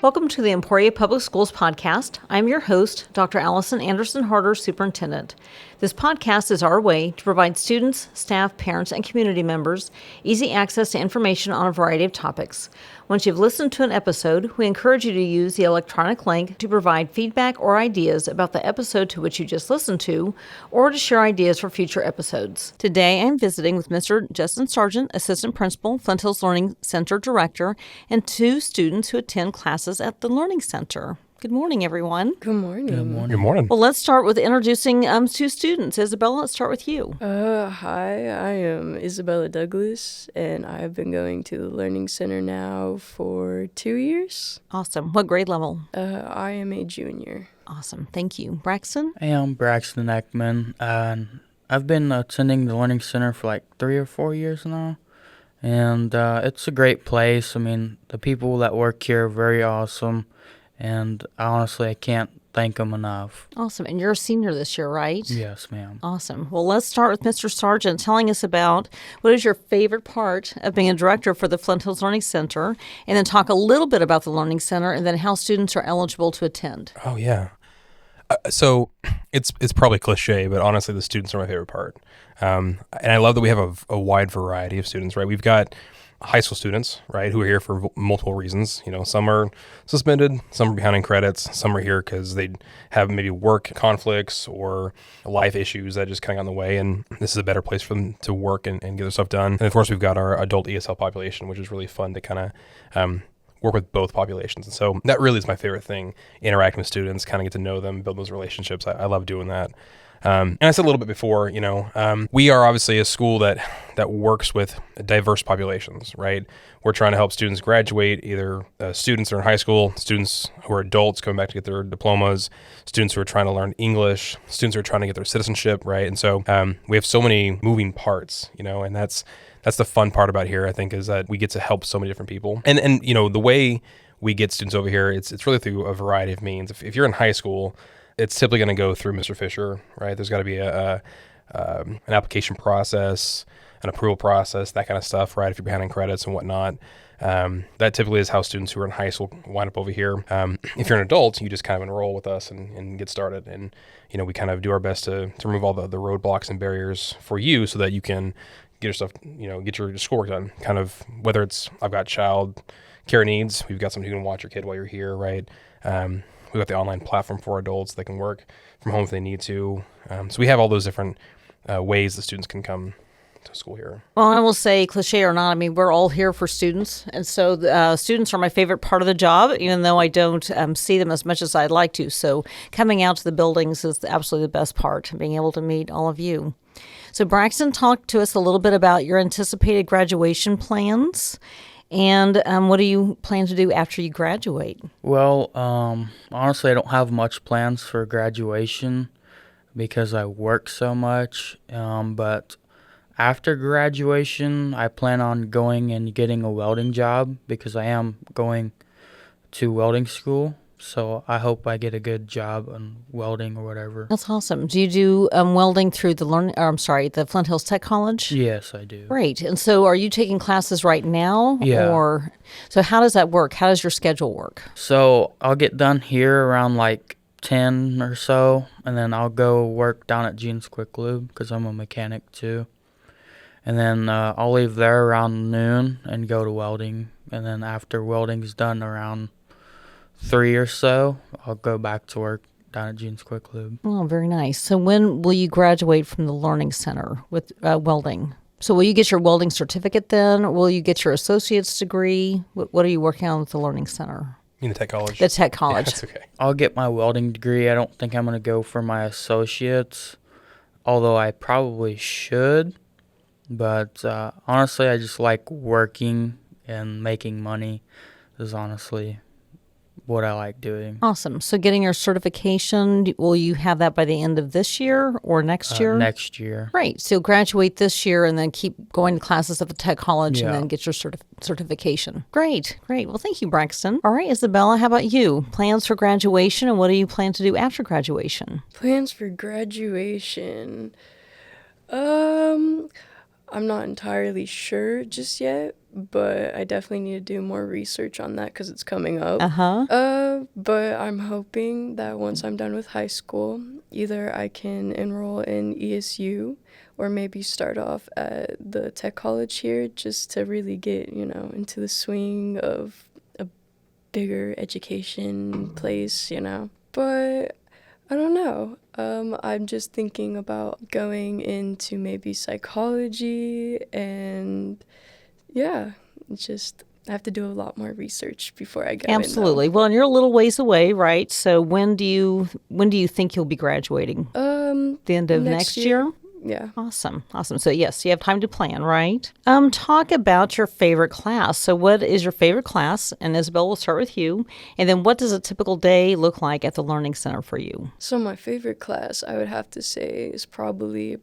Welcome to the Emporia Public Schools podcast. I'm your host, Dr. Allison Anderson Harder, Superintendent. This podcast is our way to provide students, staff, parents, and community members easy access to information on a variety of topics. Once you've listened to an episode, we encourage you to use the electronic link to provide feedback or ideas about the episode to which you just listened to, or to share ideas for future episodes. Today, I'm visiting with Mr. Justin Sargent, Assistant Principal, Flint Hills Learning Center Director, and two students who attend classes at the Learning Center. Good morning, everyone. Good morning. Good morning. Good morning. Well, let's start with introducing two students. Isabella, let's start with you. Hi, I am Isabella Douglas, and I've been going to the Learning Center now for 2 years. Awesome. What grade level? I am a junior. Awesome. Thank you. Braxton? Hey, I'm Braxton Ekman, and I've been attending the Learning Center for like 3 or 4 years now, and it's a great place. I mean, the people that work here are very awesome, and honestly, I can't thank them enough. Awesome. And you're a senior this year, right? Yes, ma'am. Awesome. Well, let's start with Mr. Sargent telling us about what is your favorite part of being a director for the Flint Hills Learning Center, and then talk a little bit about the Learning Center and then how students are eligible to attend. Oh, yeah. So it's probably cliche, but honestly, the students are my favorite part. And I love that we have a wide variety of students, right? We've got high school students, right, who are here for multiple reasons. You know, some are suspended, some are behind in credits, some are here because they have maybe work conflicts or life issues that just kind of got in the way, and this is a better place for them to work and get their stuff done. And of course, we've got our adult ESL population, which is really fun to kind of work with both populations. And so that really is my favorite thing, interacting with students, kind of get to know them, build those relationships. I love doing that. And I said a little bit before, we are obviously a school that works with diverse populations, right? We're trying to help students graduate, either students that are in high school, students who are adults coming back to get their diplomas, students who are trying to learn English, students who are trying to get their citizenship, right? And so we have so many moving parts, and that's the fun part about here, I think, is that we get to help so many different people. And the way we get students over here, it's really through a variety of means. If you're in high school, it's typically going to go through Mr. Fisher, right? There's got to be an application process, an approval process, that kind of stuff, right? If you're behind in credits and whatnot. That typically is how students who are in high school wind up over here. If you're an adult, you just kind of enroll with us and get started. And, we kind of do our best to remove all the roadblocks and barriers for you so that you can get your stuff, get your schoolwork done. Kind of, whether it's, I've got child care needs, we've got somebody who can watch your kid while you're here, right? We've got the online platform for adults. They can work from home if they need to. So we have all those different ways the students can come to school here. Well, I will say, cliche or not, I mean, we're all here for students. And so students are my favorite part of the job, even though I don't see them as much as I'd like to. So coming out to the buildings is absolutely the best part, being able to meet all of you. So Braxton, talk to us a little bit about your anticipated graduation plans. And what do you plan to do after you graduate? Well, honestly, I don't have much plans for graduation because I work so much. But after graduation, I plan on going and getting a welding job because I am going to welding school. So I hope I get a good job on welding or whatever. That's awesome. Do you do welding through the Flint Hills Tech College? Yes, I do. Great. And so are you taking classes right now? Yeah. So how does that work? How does your schedule work? So I'll get done here around like 10 or so, and then I'll go work down at Gene's Quick Lube because I'm a mechanic too. And then I'll leave there around noon and go to welding. And then after welding's done around 3 or so, I'll go back to work down at Gene's Quick Lube. Oh, very nice. So when will you graduate from the Learning Center with welding? So will you get your welding certificate then? Or will you get your associate's degree? What are you working on with the Learning Center? You mean the tech college? The tech college. Yeah, that's okay. I'll get my welding degree. I don't think I'm going to go for my associates, although I probably should. But honestly, I just like working and making money is honestly what I like doing. Awesome. So getting your certification, will you have that by the end of this year or next year? Next year. Great. So graduate this year and then keep going to classes at the tech college and Yeah. then get your certification. Great. Well, thank you, Braxton. All right, Isabella, how about you? Plans for graduation and what do you plan to do after graduation? Plans for graduation. I'm not entirely sure just yet, but I definitely need to do more research on that because it's coming up. But I'm hoping that once I'm done with high school, either I can enroll in ESU or maybe start off at the tech college here just to really get, into the swing of a bigger education place, But I don't know. I'm just thinking about going into maybe psychology and I have to do a lot more research before I go Absolutely. in. Well, and you're a little ways away, right? So when do you think you'll be graduating? The end of next year? Yeah. Awesome. So yes, you have time to plan, right? Talk about your favorite class. So what is your favorite class? And Isabel, we'll start with you. And then what does a typical day look like at the Learning Center for you? So my favorite class, I would have to say, is probably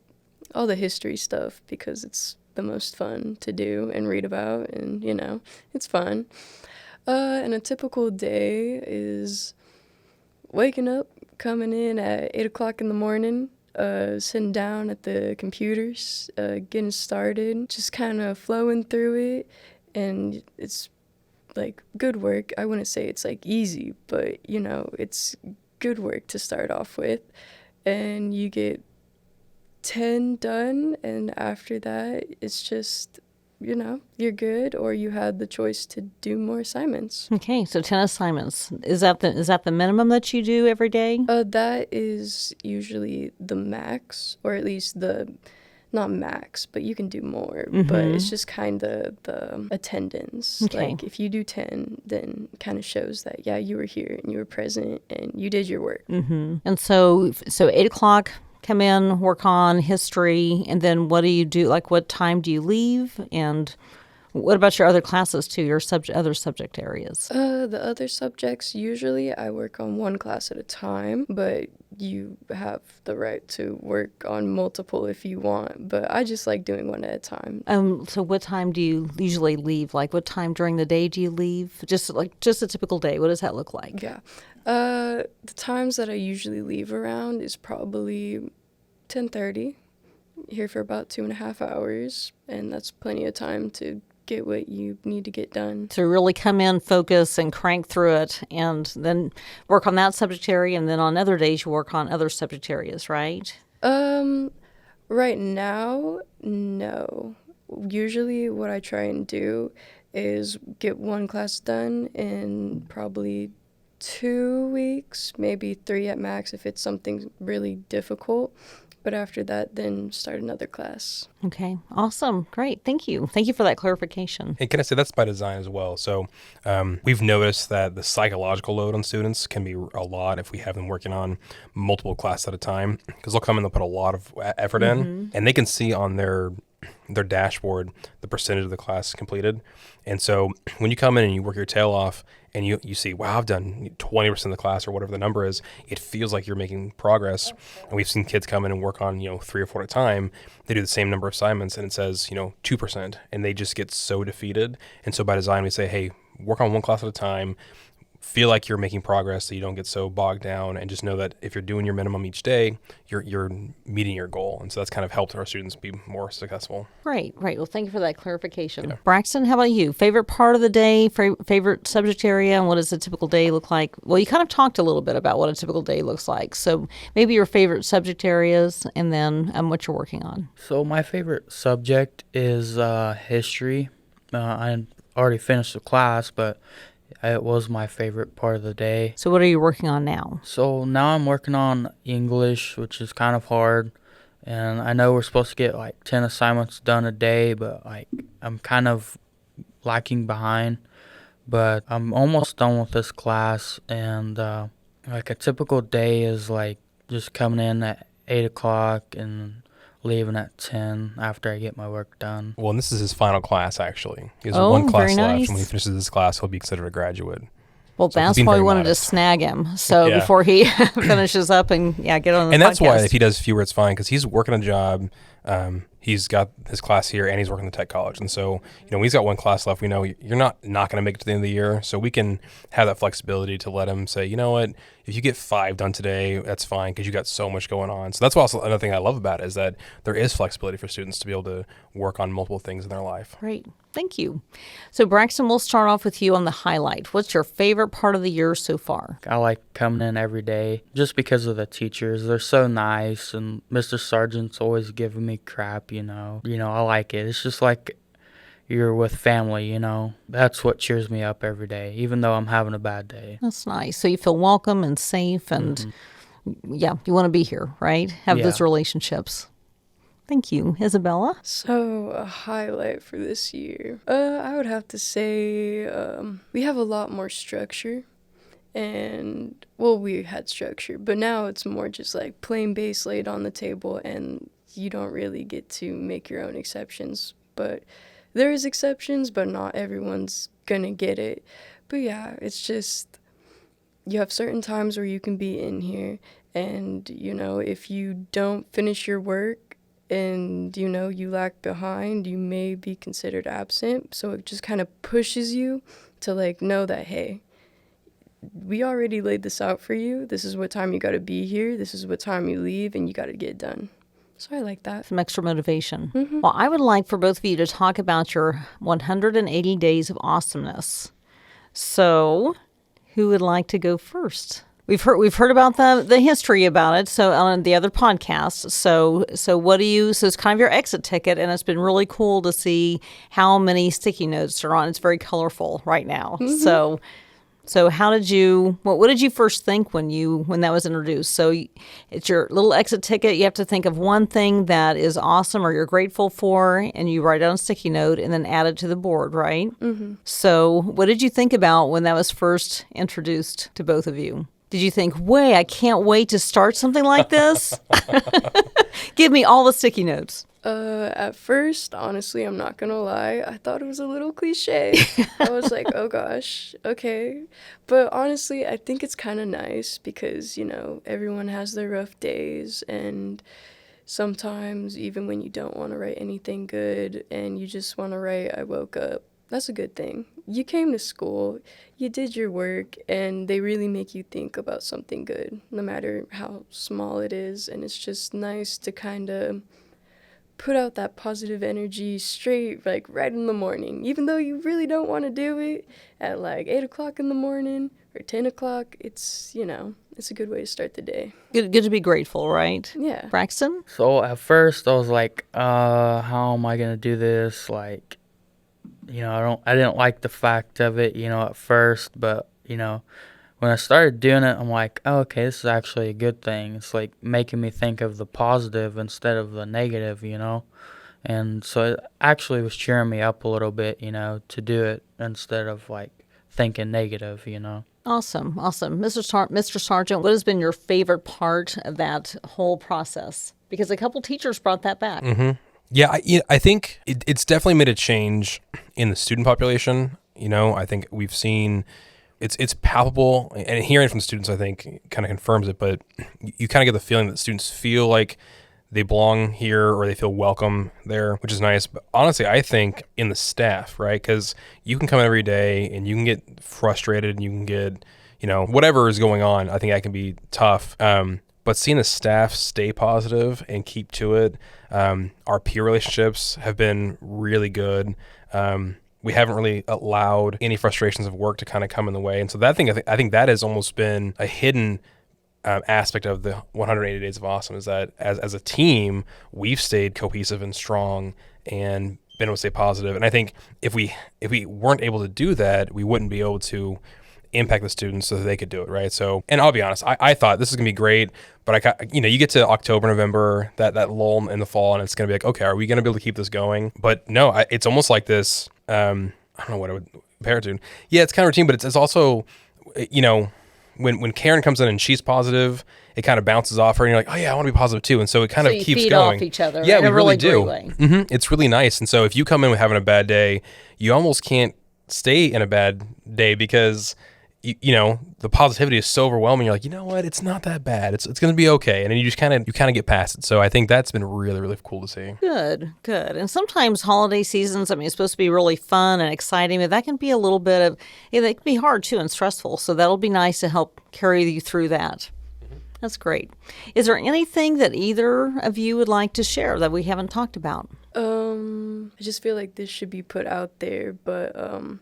all the history stuff because it's the most fun to do and read about, and it's fun. And a typical day is waking up, coming in at 8 o'clock in the morning, sitting down at the computers, getting started, just kind of flowing through it, and it's like good work. I wouldn't say it's like easy, but it's good work to start off with, and you get 10 done, and after that it's just you're good, or you had the choice to do more assignments. Okay, so 10 assignments. Is that the minimum that you do every day? That is usually the max, or at least not max, but you can do more. But it's just kind of the attendance. Okay. Like if you do 10, then it kind of shows that you were here and you were present and you did your work. And so 8 o'clock, come in, work on history, and then what do you do? Like, what time do you leave? And what about your other classes too, your other subject areas? The other subjects, usually I work on one class at a time, but you have the right to work on multiple if you want, but I just like doing one at a time. So what time do you usually leave? Like, what time during the day do you leave? Just a typical day, what does that look like? Yeah. The times that I usually leave around is probably 10:30, here for about 2.5 hours, and that's plenty of time to get what you need to get done. To really come in, focus, and crank through it, and then work on that subject area, and then on other days you work on other subject areas, right? Right now, no. Usually what I try and do is get one class done in probably 2 weeks, maybe 3 at max if it's something really difficult. But after that, then start another class. Okay, awesome, great, thank you for that clarification. And can I say that's by design as well? So we've noticed that the psychological load on students can be a lot if we have them working on multiple classes at a time, because they'll come in, they'll put a lot of effort in, and they can see on their dashboard the percentage of the class completed. And so when you come in and you work your tail off and you see, wow, I've done 20% of the class or whatever the number is, it feels like you're making progress. And we've seen kids come in and work on 3 or 4 at a time. They do the same number of assignments and it says 2%, and they just get so defeated. And so by design we say, hey, work on one class at a time, feel like you're making progress so you don't get so bogged down, and just know that if you're doing your minimum each day, you're meeting your goal. And so that's kind of helped our students be more successful. Right. Well, thank you for that clarification. Braxton, how about you? Favorite part of the day, favorite subject area, and what does a typical day look like? Well, you kind of talked a little bit about what a typical day looks like. So maybe your favorite subject areas, and then what you're working on. So my favorite subject is history. I already finished the class, but it was my favorite part of the day. So what are you working on now? So now I'm working on English, which is kind of hard. And I know we're supposed to get like 10 assignments done a day, but I'm kind of lacking behind. But I'm almost done with this class, and a typical day is just coming in at 8 o'clock and leaving at 10 after I get my work done. Well, and this is his final class, actually. He has one class very left, nice. and when he finishes this class, he'll be considered a graduate. Well, So that's he's being why we very wanted modest. to snag him. So Yeah. before he finishes up and get on the And that's why podcast. if he does fewer, it's fine, because he's working a job. he's got his class here and he's working at the tech college. And so, when he's got one class left, we know you're not going to make it to the end of the year. So we can have that flexibility to let him say, you know what, if you get 5 done today, that's fine because you got so much going on. So that's also another thing I love about it is that there is flexibility for students to be able to work on multiple things in their life. Great. Thank you. So Braxton, we'll start off with you on the highlight. What's your favorite part of the year so far? I like coming in every day just because of the teachers. They're so nice, and Mr. Sargent's always giving me crap, I like it. It's just like you're with family, That's what cheers me up every day, even though I'm having a bad day. That's nice. So you feel welcome and safe and, you want to be here, right? Have those relationships. Thank you. Isabella? So, a highlight for this year. I would have to say we have a lot more structure. And, we had structure, but now it's more just like plain base laid on the table, and you don't really get to make your own exceptions. But there is exceptions, but not everyone's gonna get it. But yeah, it's just, you have certain times where you can be in here, and, if you don't finish your work, and you lag behind, you may be considered absent. So it just kind of pushes you to know that, hey, we already laid this out for you. This is what time you got to be here. This is what time you leave, and you got to get it done. So I like that. Some extra motivation. Well, I would like for both of you to talk about your 180 days of awesomeness. So who would like to go first? We've heard about the history about it. So on the other podcast. So it's kind of your exit ticket, and it's been really cool to see how many sticky notes are on. It's very colorful right now. So how did you? What did you first think when that was introduced? So it's your little exit ticket. You have to think of one thing that is awesome or you're grateful for, and you write it on a sticky note and then add it to the board, right? So what did you think about when that was first introduced to both of you? Did you think, I can't wait to start something like this? Give me all the sticky notes. At first, honestly, I'm not gonna lie, I thought it was a little cliche. I was like, oh gosh, okay. But honestly, I think it's kind of nice because, everyone has their rough days, and sometimes even when you don't want to write anything good and you just want to write, I woke up, that's a good thing. You came to school, you did your work, and they really make you think about something good, no matter how small it is. And it's just nice to kind of put out that positive energy straight, right in the morning. Even though you really don't want to do it at 8 o'clock in the morning or 10 o'clock, it's a good way to start the day. Good to be grateful, right? Yeah. Braxton? So at first I was like, how am I going to do this? I didn't like the fact of it, at first, but, when I started doing it, I'm like, oh, okay, this is actually a good thing. It's making me think of the positive instead of the negative, And so it actually was cheering me up a little bit, to do it instead of thinking negative, Awesome. Mr. Sargent, what has been your favorite part of that whole process? Because a couple teachers brought that back. Yeah, I think it's definitely made a change in the student population. I think we've seen it's palpable, and hearing from students, I think, kind of confirms it. But you kind of get the feeling that students feel like they belong here or they feel welcome there, which is nice. But honestly, I think in the staff, right? Because you can come in every day and you can get frustrated and you can get, whatever is going on. I think that can be tough. But seeing the staff stay positive and keep to it, our peer relationships have been really good. We haven't really allowed any frustrations of work to kind of come in the way. And so that thing, I think that has almost been a hidden aspect of the 180 Days of Awesome, is that as a team, we've stayed cohesive and strong and been able to stay positive. And I think if we weren't able to do that, we wouldn't be able to impact the students so that they could do it, right? So, and I'll be honest, I thought this is gonna be great, but you get to October, November, that lull in the fall, and it's gonna be like, okay, are we gonna be able to keep this going? But no, it's almost like this. I don't know what I would compare it to. Yeah, it's kind of routine, but it's also, when Karen comes in and she's positive, it kind of bounces off her, and you're like, oh yeah, I want to be positive too, and so it kind of keeps feed going. Off each other. Yeah, we really do. Mm-hmm. It's really nice, and so if you come in with having a bad day, you almost can't stay in a bad day because the positivity is so overwhelming. You're like, you know what? It's not that bad. It's going to be okay. And then you kind of get past it. So I think that's been really, really cool to see. Good. And sometimes holiday seasons, I mean, it's supposed to be really fun and exciting, but that can be a little bit of, that can be hard too and stressful. So that'll be nice to help carry you through that. That's great. Is there anything that either of you would like to share that we haven't talked about? I just feel like this should be put out there, but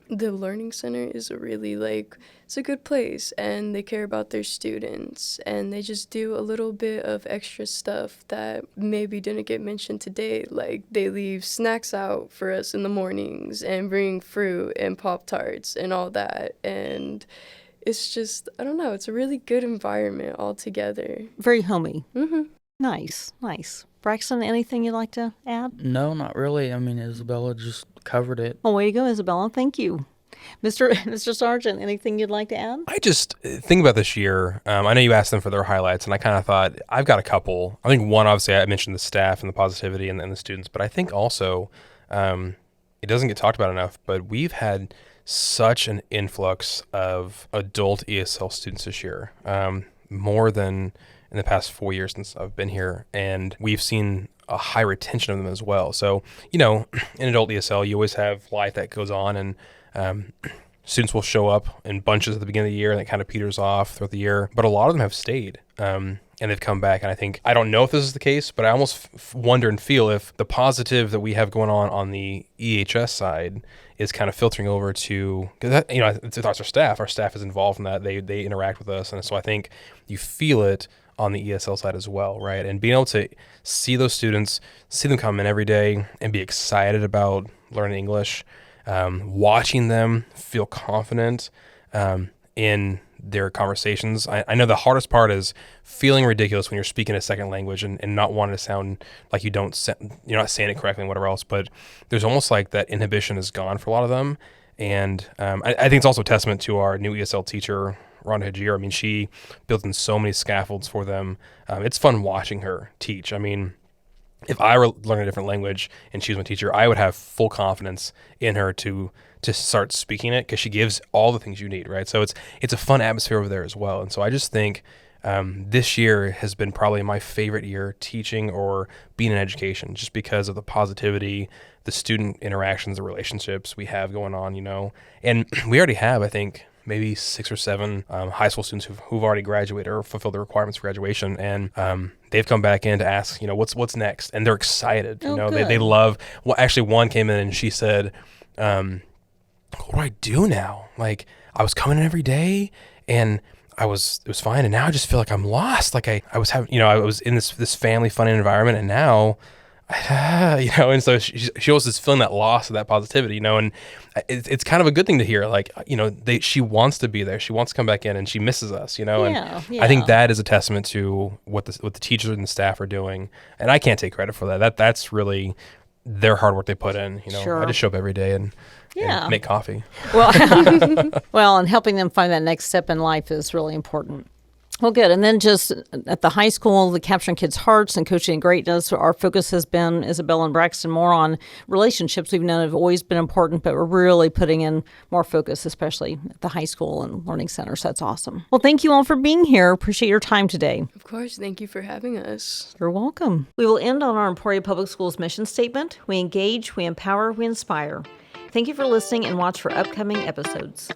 the Learning Center is it's a good place, and they care about their students, and they just do a little bit of extra stuff that maybe didn't get mentioned today. Like, they leave snacks out for us in the mornings and bring fruit and Pop-Tarts and all that, and it's just, I don't know, it's a really good environment altogether. Very homey. Mm-hmm. Nice. Braxton, anything you'd like to add? No, not really. I mean, Isabella just covered it. Oh, way to go, Isabella. Thank you. Mr. Sargent, anything you'd like to add? I just think about this year. I know you asked them for their highlights, and I kind of thought I've got a couple. I think one, obviously, I mentioned the staff and the positivity and the students, but I think also it doesn't get talked about enough, but we've had such an influx of adult ESL students this year, more than in the past 4 years since I've been here, and we've seen a high retention of them as well. So, in adult ESL, you always have life that goes on, and students will show up in bunches at the beginning of the year, and it kind of peters off throughout the year. But a lot of them have stayed, and they've come back. And I don't know if this is the case, but I almost wonder and feel if the positive that we have going on the EHS side is kind of filtering over to, because it's our staff. Our staff is involved in that. They interact with us, and so I think you feel it on the ESL side as well, right? And being able to see those students, see them come in every day and be excited about learning English, watching them feel confident in their conversations. I know the hardest part is feeling ridiculous when you're speaking a second language and not wanting to sound like you're not saying it correctly and whatever else, but there's almost like that inhibition is gone for a lot of them. And I think it's also a testament to our new ESL teacher, Rhonda Hajir. I mean, she built in so many scaffolds for them. It's fun watching her teach. I mean, if I were learning a different language and she was my teacher, I would have full confidence in her to start speaking it, because she gives all the things you need, right? So it's a fun atmosphere over there as well. And so I just think this year has been probably my favorite year teaching or being in education, just because of the positivity, the student interactions, the relationships we have going on, And we already have, I think, maybe 6 or 7 high school students who've already graduated or fulfilled the requirements for graduation, and they've come back in to ask, what's next, and they're excited. They love. Well, actually, one came in and she said, "What do I do now? Like, I was coming in every day, and it was fine, and now I just feel like I'm lost. Like I was having, I was in this family fun environment, and now." And so she always is feeling that loss of that positivity, and it's kind of a good thing to hear. Like, she wants to be there. She wants to come back in, and she misses us, and I think that is a testament to what the teachers and the staff are doing. And I can't take credit for that. That's really their hard work they put in. Sure. I just show up every day and make coffee. Well, and helping them find that next step in life is really important. Well, good. And then just at the high school, the Capturing Kids' Hearts and Coaching Greatness, our focus has been, Isabella and Braxton, more on relationships we've known have always been important, but we're really putting in more focus, especially at the high school and learning centers. So that's awesome. Well, thank you all for being here. Appreciate your time today. Of course. Thank you for having us. You're welcome. We will end on our Emporia Public Schools mission statement. We engage, we empower, we inspire. Thank you for listening, and watch for upcoming episodes.